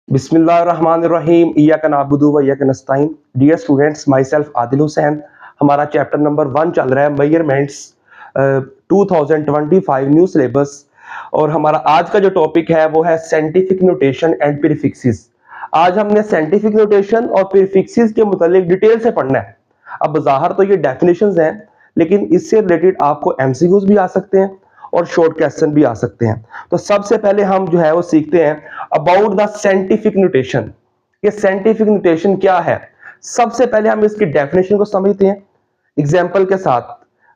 बिस्मिल्लाहिर्रहमानिर्रहीम इय्याका नअबुदु व इय्याका नस्तईन। Dear students, myself Adil Hussain. हमारा चैप्टर नंबर 1 चल रहा है मेजरमेंट्स 2025 न्यू सिलेबस। और हमारा आज का जो टॉपिक है वो है साइंटिफिक नोटेशन एंड प्रीफिक्सेस। आज हमने साइंटिफिक नोटेशन और प्रीफिक्सेस के मुतालिक डिटेल से पढ़ना है। अब ज़ाहिर तो ये डेफिनेशंस हैं, लेकिन इससे रिलेटेड आपको एमसीक्यूज भी आ सकते हैं और शॉर्ट क्वेश्चन भी आ सकते हैं। तो सबसे पहले हम जो है वो सीखते हैं अबाउट द साइंटिफिक नोटेशन। ये साइंटिफिक नोटेशन क्या है, सबसे पहले हम इसकी डेफिनेशन को समझते हैं एग्जाम्पल के साथ।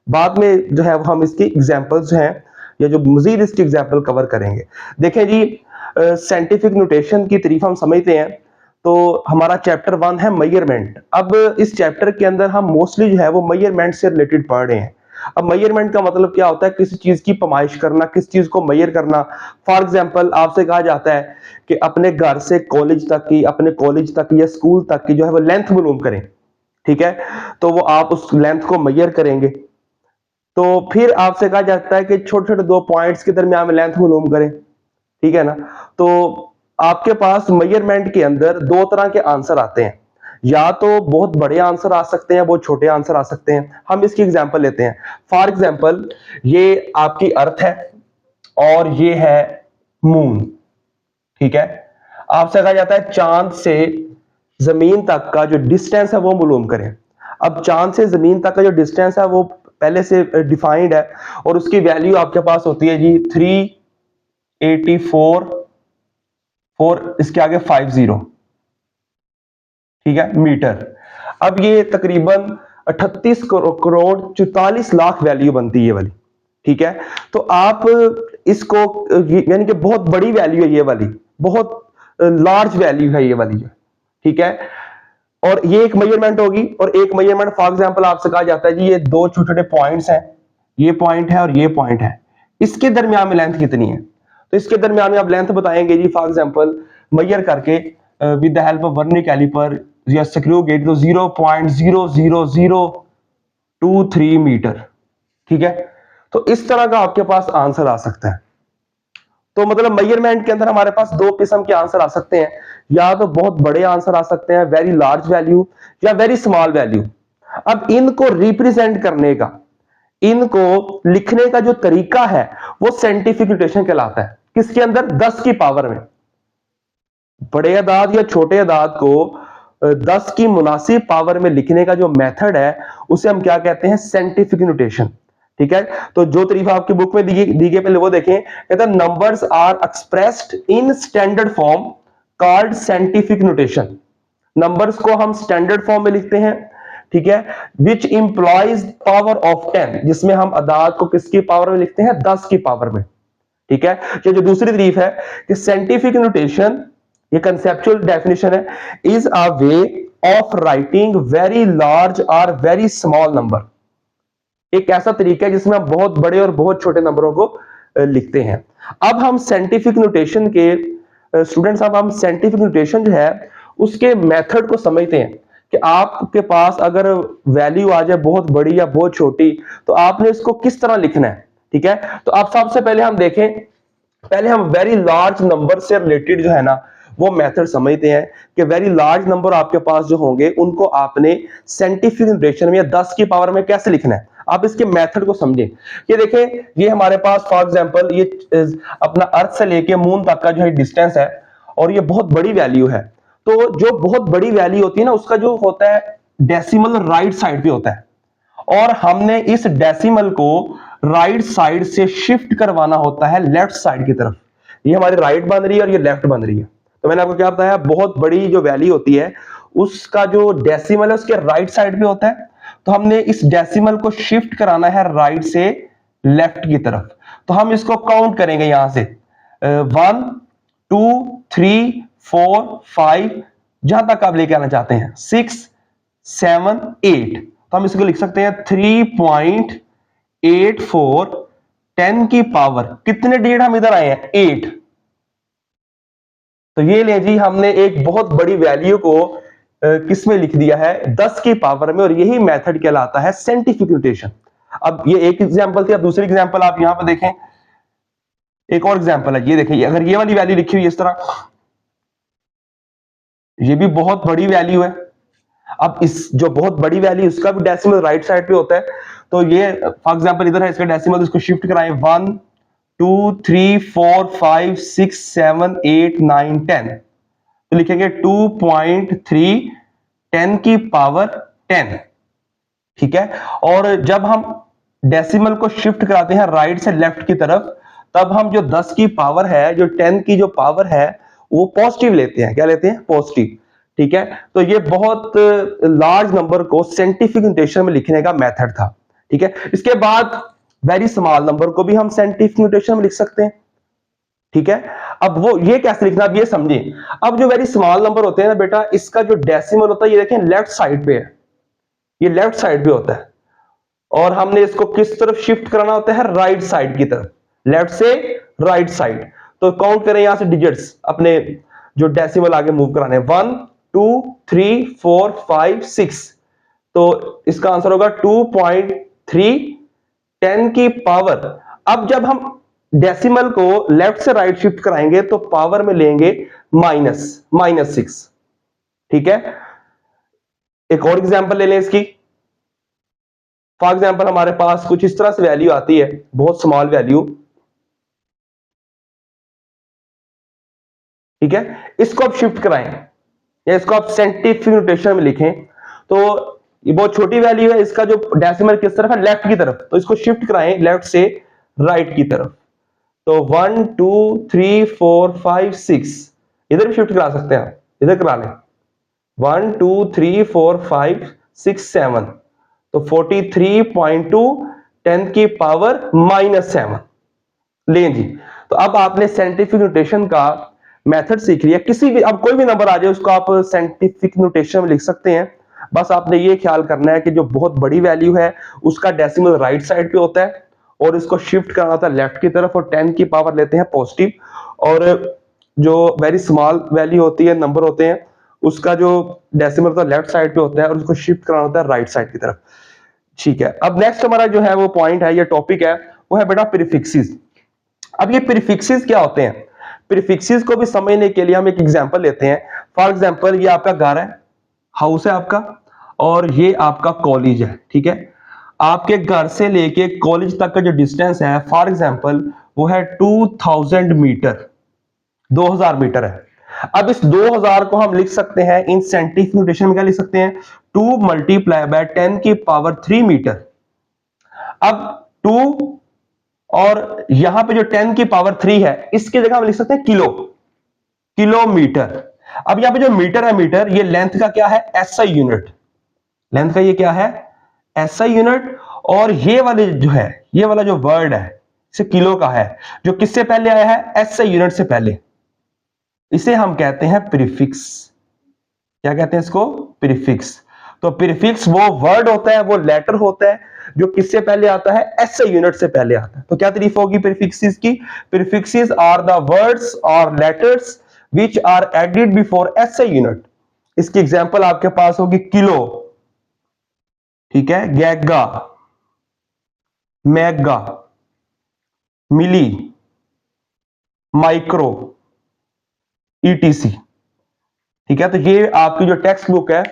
बाद में जो है वो हम इसकी एग्जाम्पल्स हैं या जो मजीद इसकी एग्जाम्पल कवर करेंगे। देखें जी, साइंटिफिक नोटेशन की तारीफ हम समझते हैं तो हमारा चैप्टर 1 है मेजरमेंट। अब इस चैप्टर के अंदर हम मोस्टली जो है वो मेजरमेंट से रिलेटेड पढ़ रहे हैं। अब मेजरमेंट का मतलब क्या होता है, किसी चीज की पैमाइश करना, किस चीज को मेजर करना। फॉर एग्जांपल आपसे कहा जाता है कि अपने घर से कॉलेज तक की, अपने कॉलेज तक या स्कूल तक की जो है वो लेंथ मालूम करें, ठीक है। तो वो आप उस लेंथ को मेजर करेंगे। तो फिर आपसे कहा जाता है कि छोटे छोटे दो पॉइंट्स के दरमियान में लेंथ मालूम करें, ठीक है ना। तो आपके पास मेजरमेंट के अंदर दो तरह के आंसर आते हैं, या तो बहुत बड़े आंसर आ सकते हैं, बहुत छोटे आंसर आ सकते हैं। हम इसकी एग्जांपल लेते हैं। फॉर एग्जांपल ये आपकी अर्थ है और ये है मून, ठीक है। आपसे कहा जाता है चांद से जमीन तक का जो डिस्टेंस है वो मालूम करें। अब चांद से जमीन तक का जो डिस्टेंस है वो पहले से डिफाइंड है और उसकी वैल्यू आपके पास होती है जी 384 इसके आगे 50, ठीक है, मीटर। अब ये तकरीबन 38 करोड़ 44 लाख वैल्यू बनती है ये वाली, ठीक है। तो आप इसको यानी कि बहुत बड़ी वैल्यू है ये वाली, बहुत लार्ज वैल्यू है ये वाली, ठीक है। और ये एक मेजरमेंट होगी। और एक मेजरमेंट फॉर एग्जांपल आपसे कहा जाता है जी ये दो छोटे छोटे पॉइंट्स हैं, ये पॉइंट है और ये पॉइंट है, इसके दरमियान में लेंथ कितनी है। तो इसके दरमियान में आप लेंथ बताएंगे जी फॉर एग्जांपल मेजर करके with the help of vernier caliper या स्क्रू गेज, तो 0.00023 मीटर, ठीक है। तो इस तरह का आपके पास आंसर आ सकता है। तो मतलब मेजरमेंट के अंदर हमारे पास दो किस्म के आंसर आ सकते हैं, या तो बहुत बड़े आंसर आ सकते हैं, वेरी लार्ज वैल्यू, या वेरी स्मॉल वैल्यू। अब इनको रिप्रेजेंट करने का, इनको लिखने का जो तरीका है वो साइंटिफिक नोटेशन कहलाता है। किसके अंदर? 10 की पावर में। बड़े अदाद या छोटे अदाद को 10 की मुनासिब पावर में लिखने का जो मेथड है उसे हम क्या कहते हैं? साइंटिफिक नोटेशन, ठीक है। तो जो तरीका आपकी बुक में दी गई पहले वो देखें। कहता है numbers are expressed in standard form called scientific notation. Numbers को हम स्टैंडर्ड फॉर्म में लिखते हैं, ठीक है, विच इंप्लॉइज पावर ऑफ 10, जिसमें हम अदाद को किसकी पावर में लिखते हैं? 10 की पावर में, ठीक है। जो दूसरी तारीफ है कि साइंटिफिक नोटेशन, ये कंसेप्चुअल डेफिनेशन है, is a way of writing very large और वेरी स्मॉल नंबर। एक ऐसा तरीका है जिसमें हम बहुत बड़े और बहुत छोटे नंबरों को लिखते हैं। अब हम साइंटिफिक नोटेशन के स्टूडेंट्स, अब हम साइंटिफिक नोटेशन जो है उसके मेथड को समझते हैं कि आपके पास अगर वैल्यू आ जाए बहुत बड़ी या बहुत छोटी, तो आपने इसको किस तरह लिखना है, ठीक है। तो आप सबसे पहले हम देखें, पहले हम वेरी लार्ज नंबर से रिलेटेड जो है ना वो मेथड समझते हैं कि वेरी लार्ज नंबर आपके पास जो होंगे उनको आपने साइंटिफिक नोटेशन में या 10 की पावर में कैसे लिखना है। आप इसके मेथड को समझें। ये देखें, ये हमारे पास फॉर एग्जांपल ये अपना अर्थ से लेके मून तक का जो है डिस्टेंस है और ये बहुत बड़ी वैल्यू है। तो जो बहुत बड़ी वैल्यू होती है ना उसका जो होता है डेसिमल राइट साइड पे होता है, और हमने इस डेसिमल को राइट साइड से शिफ्ट करवाना होता है लेफ्ट साइड की तरफ। ये हमारी राइट बन रही है और ये लेफ्ट बन रही है। तो मैंने आपको क्या बताया, बहुत बड़ी जो वैल्यू होती है उसका जो डेसिमल है उसके राइट साइड पे होता है। तो हमने इस डेसिमल को शिफ्ट कराना है राइट से लेफ्ट की तरफ। तो हम इसको काउंट करेंगे यहां से 1 2 3 4 5, जहां तक आप लेके आना चाहते हैं 6 7 8। तो हम इसको लिख सकते हैं 3.84 10 की पावर, कितने डिजिट हम इधर आए हैं? 8। तो ये ले जी, हमने एक बहुत बड़ी वैल्यू को किस में लिख दिया है? 10 की पावर में। और यही मेथड कहलाता है साइंटिफिक नोटेशन। अब ये एक एग्जांपल थी, अब दूसरी एग्जांपल आप यहां पर देखें। एक और एग्जांपल है, ये देखें, अगर ये वाली वैल्यू लिखी हुई इस तरह, ये भी बहुत बड़ी वैल्यू है। अब इस जो बहुत बड़ी वैल्यू उसका भी डेसिमल राइट साइड पे होता है, तो ये फॉर एग्जांपल इधर है इसका डेसिमल, इसको शिफ्ट कराएं 1 2 3 4 5 6 7 8 9 10, तो लिखेंगे 2.3 10 की पावर 10, ठीक है। और जब हम डेसिमल को शिफ्ट कराते हैं राइट से लेफ्ट की तरफ, तब हम जो 10 की पावर है, जो 10 की जो पावर है, वो पॉजिटिव लेते हैं। क्या लेते हैं? पॉजिटिव, ठीक है। तो ये बहुत लार्ज नंबर को साइंटिफिक नोटेशन में लिखने का मेथड था, ठीक है। इसके बाद वेरी स्मॉल नंबर को भी हम साइंटिफिक नोटेशन में लिख सकते हैं, ठीक है। अब वो ये कैसे लिखना, अब ये समझिए। अब जो वेरी स्मॉल नंबर होते हैं ना बेटा, इसका जो डेसिमल होता है, ये देखें लेफ्ट साइड पे है, ये लेफ्ट साइड पे होता है, और हमने इसको किस तरफ शिफ्ट कराना होता है? राइट साइड की तरफ, लेफ्ट से राइट साइड। तो काउंट करें यहां से डिजिट्स, अपने जो डेसिमल आगे मूव कराने, 1 2 3 4 5 6, तो इसका आंसर होगा 2.3 10 की पावर। अब जब हम डेसिमल को लेफ्ट से राइट शिफ्ट कराएंगे तो पावर में लेंगे -6, ठीक है। एक और एग्जांपल ले लें इसकी। फॉर एग्जांपल हमारे पास कुछ इस तरह से वैल्यू आती है, बहुत स्मॉल वैल्यू, ठीक है। इसको आप शिफ्ट कराएं या इसको आप साइंटिफिक नोटेशन में लिखें, तो ये बहुत छोटी वैल्यू है, इसका जो डेसिमल किस तरफ है? लेफ्ट की तरफ, तो इसको शिफ्ट कराएं लेफ्ट से राइट की तरफ, तो 1 2 3 4 5 6, इधर भी शिफ्ट करा सकते हैं आप, इधर करा लें 1 2 3 4 5 6 7, तो 43.2 10 की पावर -7 लें जी। तो अब आपने साइंटिफिक नोटेशन का मेथड सीख लिया। किसी भी, अब कोई भी नंबर आ जाए उसको आप साइंटिफिक नोटेशन में लिख सकते हैं। बस आपने ये ख्याल करना है कि जो बहुत बड़ी वैल्यू है उसका डेसिमल राइट साइड पे होता है, और इसको शिफ्ट करना होता है लेफ्ट की तरफ, और 10 की पावर लेते हैं पॉजिटिव, और जो वेरी स्मॉल वैल्यू होती है, नंबर होते हैं, उसका जो डेसिमल तो लेफ्ट साइड पे होता है और उसको शिफ्ट कराना होता है राइट साइड की तरफ, ठीक है। अब नेक्स्ट हमारा जो है वो पॉइंट है, ये टॉपिक है, वो है बेटा प्रीफिक्सेस। अब ये प्रीफिक्सेस क्या होते हैं? प्रीफिक्सेस को भी समझने के लिए हम एक एग्जांपल लेते हैं। फॉर एग्जांपल ये आपका घर है, हाउस है आपका, और ये आपका कॉलेज है, ठीक है। आपके घर से लेके कॉलेज तक का जो डिस्टेंस है, फॉर एग्जांपल वो है 2000 मीटर, 2000 मीटर है। अब इस 2000 को हम लिख सकते हैं इन साइंटिफिक नोटेशन में, क्या लिख सकते हैं? 2 × 10 की पावर 3 मीटर। अब 2 और यहां पे जो 10 की पावर 3 है, इसकी जगह हम लिख सकते हैं किलोमीटर। अब यहां पे जो मीटर है, मीटर ये लेंथ का क्या है? एसआई यूनिट, लेंथ का ये क्या है? SI unit. और ये वाले जो है, ये वाला जो वर्ड है, इसे किलो का है, जो किससे पहले आया है? एसआई यूनिट से पहले, इसे हम कहते हैं प्रीफिक्स। क्या कहते हैं इसको? प्रीफिक्स। तो प्रीफिक्स वो वर्ड होता है, वो लेटर होता है जो किससे पहले आता है? एसआई यूनिट से पहले आता है। तो क्या तारीफ होगी प्रीफिक्सेस की? प्रीफिक्सेस आर द वर्ड्स और letters which are added before SI unit. इसकी एग्जांपल आपके पास होगी किलो, ठीक है, giga, mega, milli, micro, etc, ठीक है। तो ये आपकी जो टेक्स्ट बुक है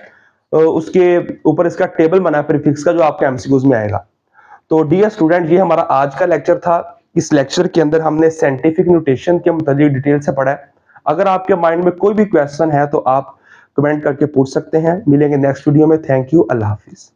उसके ऊपर इसका टेबल बना है प्रीफिक्स का, जो आपके एमसीक्यूज में आएगा। तो डियर स्टूडेंट, ये हमारा आज का लेक्चर था। इस लेक्चर के अंदर हमने साइंटिफिक नोटेशन के मुताबिक डिटेल से पढ़ा है। अगर आपके माइंड में कोई भी क्वेश्चन है तो आप कमेंट करके पूछ सकते हैं। मिलेंगे नेक्स्ट वीडियो में। Thank you, Allah Hafiz.